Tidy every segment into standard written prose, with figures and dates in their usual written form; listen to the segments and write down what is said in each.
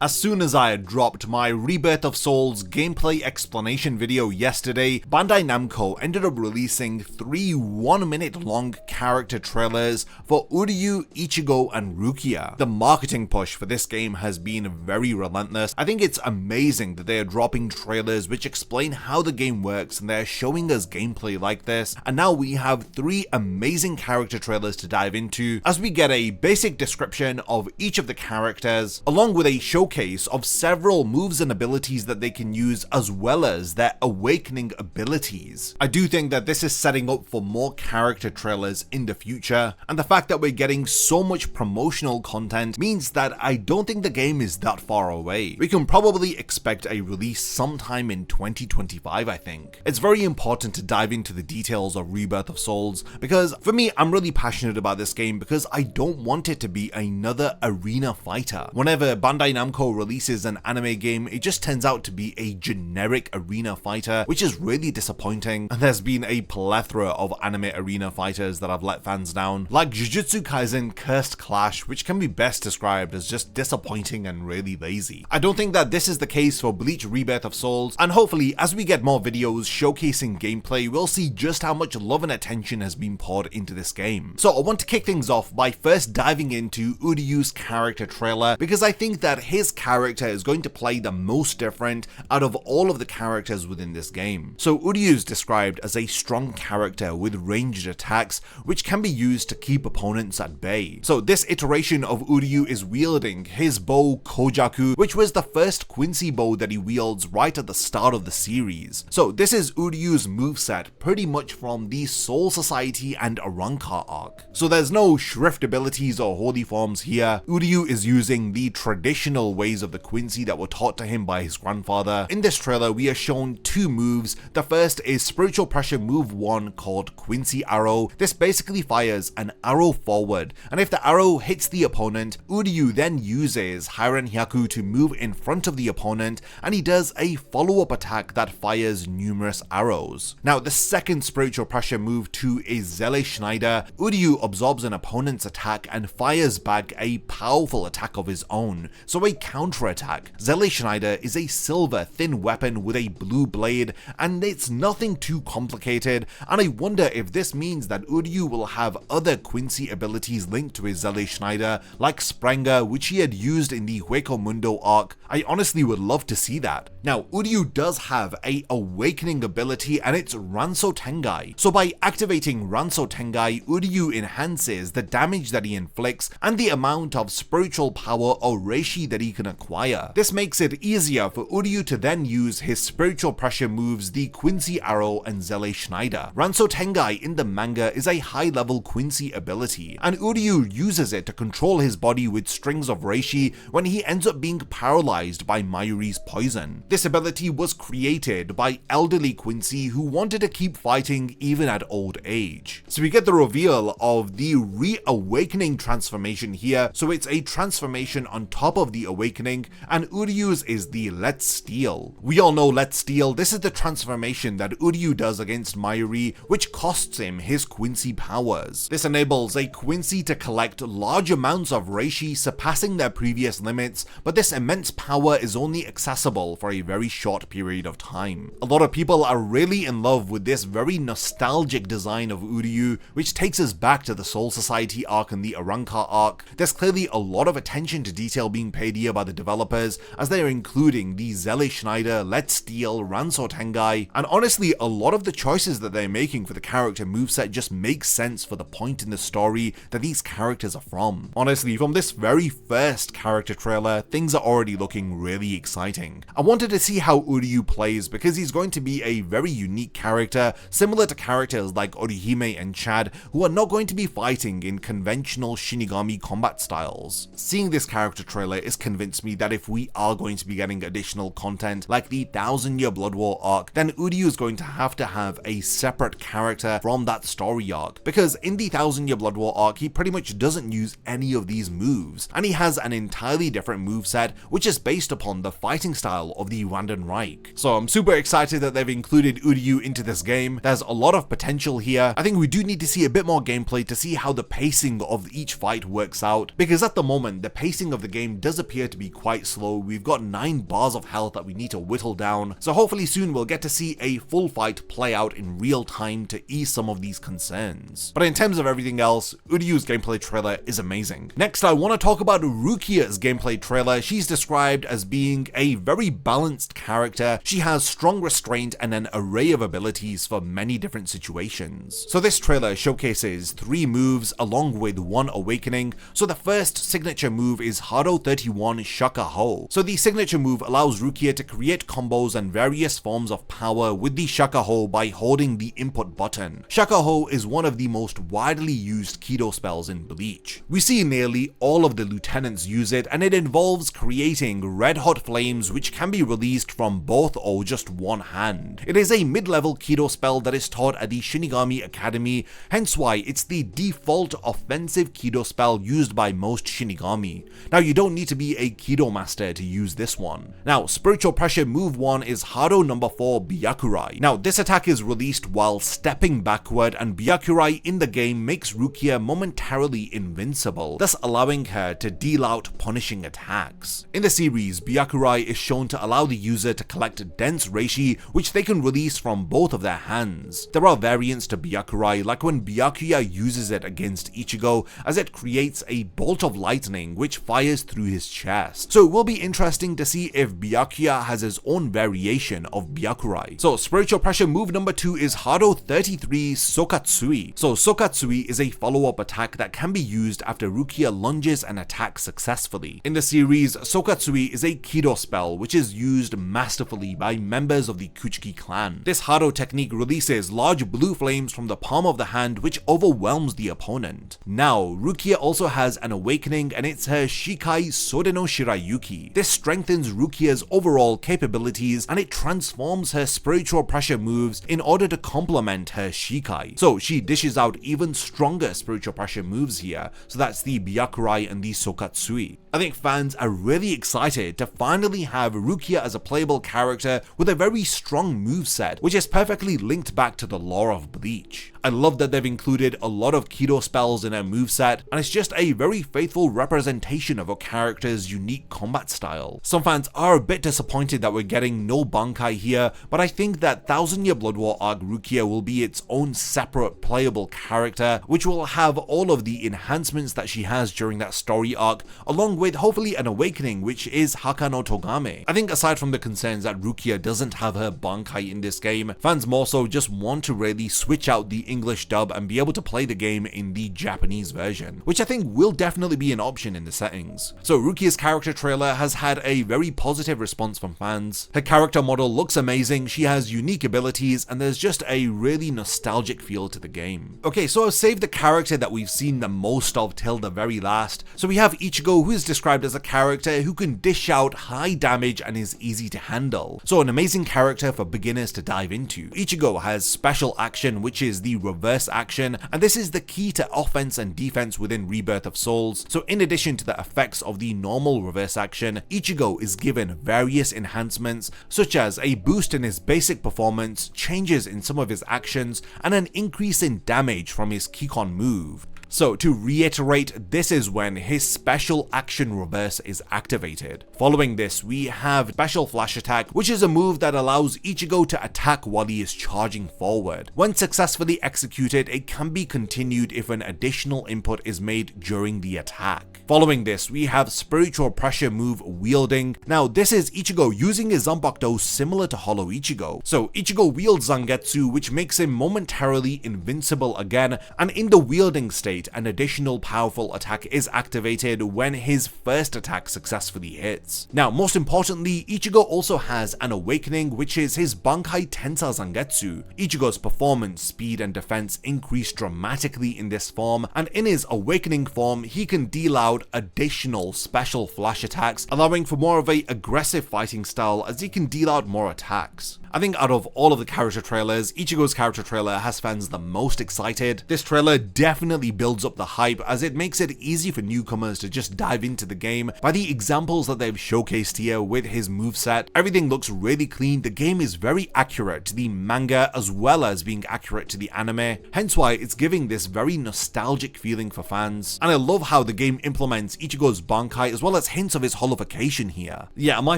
As soon as I had dropped my Rebirth of Souls gameplay explanation video yesterday, Bandai Namco ended up releasing 3 1-minute long character trailers for Uryu, Ichigo, and Rukia. The marketing push for this game has been very relentless. I think it's amazing that they are dropping trailers which explain how the game works and they're showing us gameplay like this, and now we have 3 amazing character trailers to dive into as we get a basic description of each of the characters, along with a showcase of several moves and abilities that they can use, as well as their awakening abilities. I do think that this is setting up for more character trailers in the future, and the fact that we're getting so much promotional content means that I don't think the game is that far away. We can probably expect a release sometime in 2025, I think. It's very important to dive into the details of Rebirth of Souls, because for me, I'm really passionate about this game because I don't want it to be another arena fighter. Whenever Bandai Namco releases an anime game, it just turns out to be a generic arena fighter, which is really disappointing, and there's been a plethora of anime arena fighters that have let fans down, like Jujutsu Kaisen Cursed Clash, which can be best described as just disappointing and really lazy. I don't think that this is the case for Bleach Rebirth of Souls, and hopefully as we get more videos showcasing gameplay, we'll see just how much love and attention has been poured into this game. So I want to kick things off by first diving into Uryu's character trailer, because I think that his character is going to play the most different out of all of the characters within this game. So Uryu is described as a strong character with ranged attacks, which can be used to keep opponents at bay. So this iteration of Uryu is wielding his bow Kojaku, which was the first Quincy bow that he wields right at the start of the series. So this is Uryu's moveset pretty much from the Soul Society and Arrancar arc. So there's no shrift abilities or holy forms here. Uryu is using the traditional ways of the Quincy that were taught to him by his grandfather. In this trailer, we are shown 2 moves. The first is Spiritual Pressure Move 1 called Quincy Arrow. This basically fires an arrow forward, and if the arrow hits the opponent, Uryu then uses Hairen Hyaku to move in front of the opponent, and he does a follow-up attack that fires numerous arrows. Now, the second Spiritual Pressure Move 2 is Zelle Schneider. Uryu absorbs an opponent's attack and fires back a powerful attack of his own. So a counter-attack. Zelle Schneider is a silver thin weapon with a blue blade, and it's nothing too complicated, and I wonder if this means that Uryu will have other Quincy abilities linked to his Zelle Schneider, like Sprenger, which he had used in the Hueco Mundo arc. I honestly would love to see that. Now, Uryu does have a awakening ability, and it's Ranso Tengai. So by activating Ranso Tengai, Uryu enhances the damage that he inflicts and the amount of spiritual power or reishi that he can acquire. This makes it easier for Uryu to then use his spiritual pressure moves, the Quincy Arrow and Zelle Schneider. Ranso Tengai in the manga is a high-level Quincy ability, and Uryu uses it to control his body with strings of reishi when he ends up being paralyzed by Mayuri's poison. This ability was created by elderly Quincy who wanted to keep fighting even at old age. So we get the reveal of the reawakening transformation here. So it's a transformation on top of the awakening, and Uryu's is the Let's Steal. We all know Let's Steal. This is the transformation that Uryu does against Mayuri, which costs him his Quincy powers. This enables a Quincy to collect large amounts of reishi, surpassing their previous limits, but this immense power is only accessible for a very short period of time. A lot of people are really in love with this very nostalgic design of Uryu, which takes us back to the Soul Society arc and the Arrancar arc. There's clearly a lot of attention to detail being paid here by the developers, as they are including the Zelle Schneider, Let's Steal, Ranso Tengai, and honestly, a lot of the choices that they're making for the character moveset just makes sense for the point in the story that these characters are from. Honestly, from this very first character trailer, things are already looking really exciting. I wanted to see how Uryu plays because he's going to be a very unique character, similar to characters like Orihime and Chad, who are not going to be fighting in conventional Shinigami combat styles. Seeing this character trailer has convinced me that if we are going to be getting additional content like the 1000-Year Blood War arc, then Uryu is going to have a separate character from that story arc, because in the 1000-Year Blood War arc, he pretty much doesn't use any of these moves, and he has an entirely different moveset, which is based upon the fighting style of the Randen Reich. So I'm super excited that they've included Uryu into this game. There's a lot of potential here. I think we do need to see a bit more gameplay to see how the pacing of each fight works out, because at the moment, the pacing of the game does appear Rukia to be quite slow. We've got 9 bars of health that we need to whittle down, so hopefully soon we'll get to see a full fight play out in real time to ease some of these concerns. But in terms of everything else, Uryu's gameplay trailer is amazing. Next, I want to talk about Rukia's gameplay trailer. She's described as being a very balanced character. She has strong restraint and an array of abilities for many different situations. So this trailer showcases 3 moves along with 1 awakening. So the first signature move is Hado 31 Shaka Ho. So the signature move allows Rukia to create combos and various forms of power with the Shaka Ho by holding the input button. Shaka Ho is one of the most widely used Kido spells in Bleach. We see nearly all of the lieutenants use it, and it involves creating red hot flames which can be released from both or just one hand. It is a mid-level Kido spell that is taught at the Shinigami Academy, hence why it's the default offensive Kido spell used by most Shinigami. Now you don't need to be a Kido master to use this one. Now Spiritual Pressure move 1 is Hado number 4 Byakurai. Now this attack is released while stepping backward, and Byakurai in the game makes Rukia momentarily invincible, thus allowing her to deal out punishing attacks. In the series, Byakurai is shown to allow the user to collect dense reishi, which they can release from both of their hands. There are variants to Byakurai, like when Byakuya uses it against Ichigo, as it creates a bolt of lightning which fires through his chest. So it will be interesting to see if Byakuya has his own variation of Byakurai. So Spiritual Pressure move number 2 is Hado 33 Sokatsui. So Sokatsui is a follow-up attack that can be used after Rukia lunges and attacks successfully. In the series, Sokatsui is a Kido spell which is used masterfully by members of the Kuchiki clan. This Hado technique releases large blue flames from the palm of the hand which overwhelms the opponent. Now, Rukia also has an awakening, and it's her Shikai Sodeno Shirayuki. This strengthens Rukia's overall capabilities, and it transforms her Spiritual Pressure moves in order to complement her Shikai. So she dishes out even stronger Spiritual Pressure moves here, so that's the Byakurai and the Sokatsui. I think fans are really excited to finally have Rukia as a playable character with a very strong moveset, which is perfectly linked back to the lore of Bleach. I love that they've included a lot of Kido spells in her moveset, and it's just a very faithful representation of a character's unique combat style. Some fans are a bit disappointed that we're getting no Bankai here, but I think that Thousand Year Blood War arc Rukia will be its own separate playable character, which will have all of the enhancements that she has during that story arc, along with hopefully an awakening, which is Haka no Togame. I think aside from the concerns that Rukia doesn't have her Bankai in this game, fans more so just want to really switch out the English dub and be able to play the game in the Japanese version, which I think will definitely be an option in the settings. So Rukia's character trailer has had a very positive response from fans. Her character model looks amazing, she has unique abilities, and there's just a really nostalgic feel to the game. Okay, so I've saved the character that we've seen the most of till the very last. So we have Ichigo, who is described as a character who can dish out high damage and is easy to handle. So an amazing character for beginners to dive into. Ichigo has special action, which is the reverse action, and this is the key to offense and defense within Rebirth of Souls. So in addition to the effects of the normal reverse action, Ichigo is given various enhancements such as a boost in his basic performance, changes in some of his actions, and an increase in damage from his Kikon move. So to reiterate, this is when his special action reverse is activated. Following this, we have special flash attack, which is a move that allows Ichigo to attack while he is charging forward. When successfully executed, it can be continued if an additional input is made during the attack. Following this, we have Spiritual Pressure move Wielding. Now this is Ichigo using his Zanpakuto similar to Hollow Ichigo. So Ichigo wields Zangetsu, which makes him momentarily invincible again, and in the wielding state, an additional powerful attack is activated when his first attack successfully hits. Now, most importantly, Ichigo also has an awakening, which is his Bankai Tensa Zangetsu. Ichigo's performance, speed, and defense increase dramatically in this form, and in his awakening form, he can deal out additional special flash attacks, allowing for more of a aggressive fighting style as he can deal out more attacks. I think out of all of the character trailers, Ichigo's character trailer has fans the most excited. This trailer definitely builds up the hype as it makes it easy for newcomers to just dive into the game by the examples that they've showcased here with his moveset. Everything looks really clean, the game is very accurate to the manga as well as being accurate to the anime, hence why it's giving this very nostalgic feeling for fans. And I love how the game implements Ichigo's Bankai as well as hints of his holification here. Yeah, my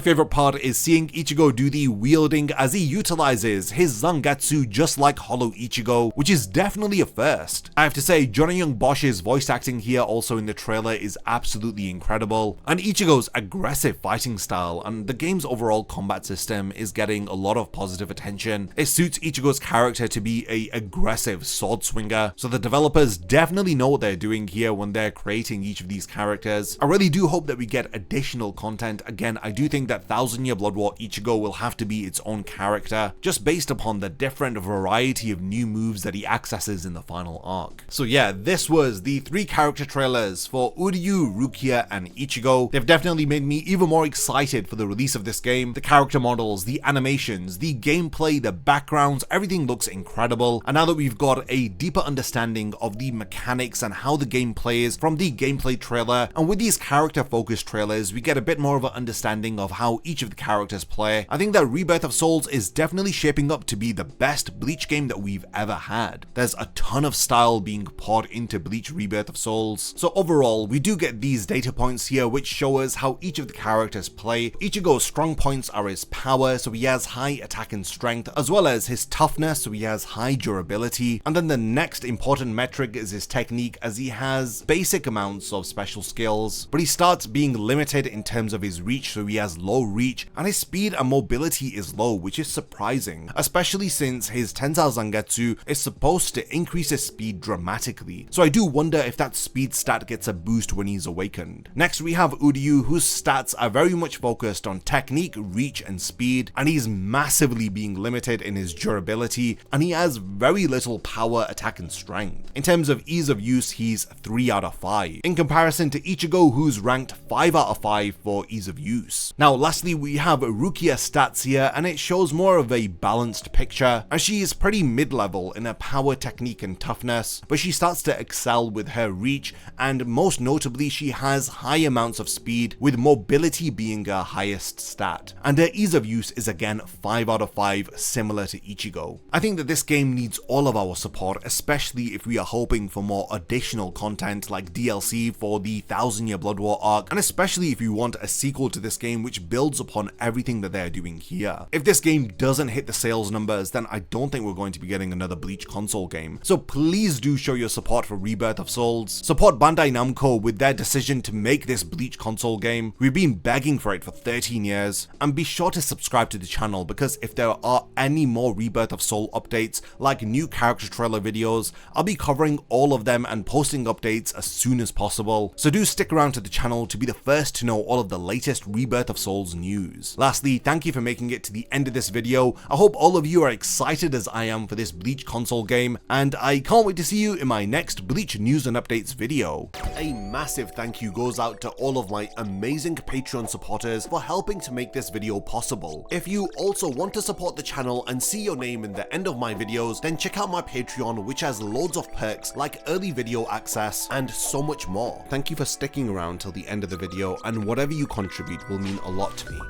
favorite part is seeing Ichigo do the wielding as he utilizes his Zangetsu just like Hollow Ichigo, which is definitely a first. I have to say, Johnny Young Bosch's voice acting here also in the trailer is absolutely incredible, and Ichigo's aggressive fighting style and the game's overall combat system is getting a lot of positive attention. It suits Ichigo's character to be an aggressive sword swinger, so the developers definitely know what they're doing here when they're creating each of these characters. I really do hope that we get additional content. Again, I do think that Thousand Year Blood War Ichigo will have to be its own character, just based upon the different variety of new moves that he accesses in the final arc. So yeah, this was the 3 character trailers for Uryu, Rukia, and Ichigo. They've definitely made me even more excited for the release of this game. The character models, the animations, the gameplay, the backgrounds, everything looks incredible. And now that we've got a deeper understanding of the mechanics and how the game plays from the gameplay trailer, and with these character focused trailers, we get a bit more of an understanding of how each of the characters play. I think that Rebirth of Souls is definitely shaping up to be the best Bleach game that we've ever had. There's a ton of style being poured into Bleach Rebirth of Souls. So overall, we do get these data points here which show us how each of the characters play. Ichigo's strong points are his power, so he has high attack and strength, as well as his toughness, so he has high durability. And then the next important metric is his technique, as he has basic amounts of special skills, but he starts being limited in terms of his reach, so he has low reach, and his speed and mobility is low, which is surprising, especially since his Tensai Zangetsu is supposed to increase his speed dramatically. So I do wonder if that speed stat gets a boost when he's awakened. Next we have Uryu, whose stats are very much focused on technique, reach, and speed, and he's massively being limited in his durability, and he has very little power, attack, and strength. In terms of ease of use, he's 3 out of 5, in comparison to Ichigo, who's ranked 5 out of 5 for ease of use. Now lastly, we have Rukia's stats here, and it shows more of a balanced picture, as she is pretty mid-level in her power, technique, and toughness, but she starts to excel with her reach, and most notably she has high amounts of speed, with mobility being her highest stat, and her ease of use is again 5 out of 5, similar to Ichigo. I think that this game needs all of our support, especially if we are hoping for more additional content like DLC for the Thousand Year Blood War arc, and especially if you want a sequel to this game which builds upon everything that they're doing here. If this game doesn't hit the sales numbers, then I don't think we're going to be getting another Bleach console game. So please do show your support for Rebirth of Souls. Support Bandai Namco with their decision to make this Bleach console game. We've been begging for it for 13 years. And be sure to subscribe to the channel, because if there are any more Rebirth of Soul updates, like new character trailer videos, I'll be covering all of them and posting updates as soon as possible. So do stick around to the channel to be the first to know all of the latest Rebirth of Souls news. Lastly, thank you for making it to the end of this video. I hope all of you are excited as I am for this Bleach console game, and I can't wait to see you in my next Bleach news and updates video. A massive thank you goes out to all of my amazing Patreon supporters for helping to make this video possible. If you also want to support the channel and see your name in the end of my videos, then check out my Patreon, which has loads of perks like early video access and so much more. Thank you for sticking around till the end of the video, and whatever you contribute will mean a lot to me.